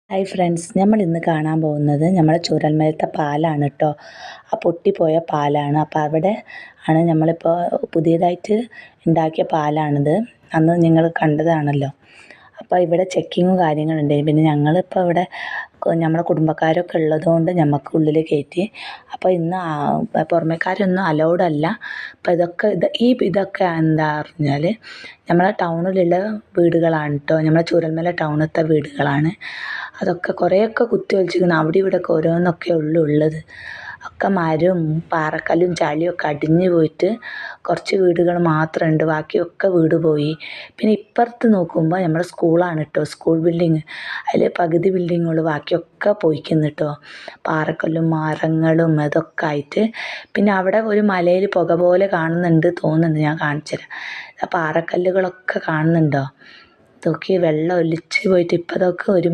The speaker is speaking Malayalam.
ഹായ് ഫ്രണ്ട്സ്, നമ്മൾ ഇന്ന് കാണാൻ പോകുന്നത് നമ്മളെ ചൂരൽമലത്തെ പാലാണ് കേട്ടോ. ആ പൊട്ടിപ്പോയ പാലാണ്. അപ്പോൾ അവിടെ ആണ് നമ്മളിപ്പോൾ പുതിയതായിട്ട് ഉണ്ടാക്കിയ പാലാണിത്. അന്ന് നിങ്ങൾ കണ്ടതാണല്ലോ. അപ്പോൾ ഇവിടെ ചെക്കിങ്ങും കാര്യങ്ങളുണ്ട്. പിന്നെ ഞങ്ങളിപ്പോൾ ഇവിടെ നമ്മളെ കുടുംബക്കാരൊക്കെ ഉള്ളതുകൊണ്ട് നമുക്ക് ഉള്ളിൽ കയറ്റി. അപ്പോൾ ഇന്ന് പുറമേക്കാരൊന്നും അലൗഡ് അല്ല. അപ്പോൾ ഇതൊക്കെ എന്താ പറഞ്ഞാൽ നമ്മളെ ടൗണിലുള്ള വീടുകളാണ് കേട്ടോ. നമ്മളെ ചൂരൽമല ടൗണത്തെ വീടുകളാണ്. അതൊക്കെ കുറേയൊക്കെ കുത്തിയൊലിച്ചിരിക്കുന്നു. അവിടെ ഇവിടെയൊക്കെ ഓരോന്നൊക്കെ ഉള്ളത്. ഒക്കെ മരവും പാറക്കല്ലും ചളിയൊക്കെ അടിഞ്ഞു പോയിട്ട് കുറച്ച് വീടുകൾ മാത്രമുണ്ട്. ബാക്കിയൊക്കെ വീട് പോയി. പിന്നെ ഇപ്പുറത്ത് നോക്കുമ്പോൾ നമ്മുടെ സ്കൂളാണ് കേട്ടോ. സ്കൂൾ ബിൽഡിങ്, അതിൽ പകുതി ബിൽഡിങ്ങുള്ളൂ, ബാക്കിയൊക്കെ പോയിക്കുന്നു കേട്ടോ. പാറക്കല്ലും മരങ്ങളും അതൊക്കെ ആയിട്ട്. പിന്നെ അവിടെ ഒരു മലയിൽ പുക പോലെ കാണുന്നുണ്ട് തോന്നുന്നുണ്ട്. ഞാൻ കാണിച്ചു തരാം. ആ പാറക്കല്ലുകളൊക്കെ കാണുന്നുണ്ടോ? ഇതൊക്കെ വെള്ളം ഒലിച്ച് പോയിട്ട് ഇപ്പം അതൊക്കെ ഒരു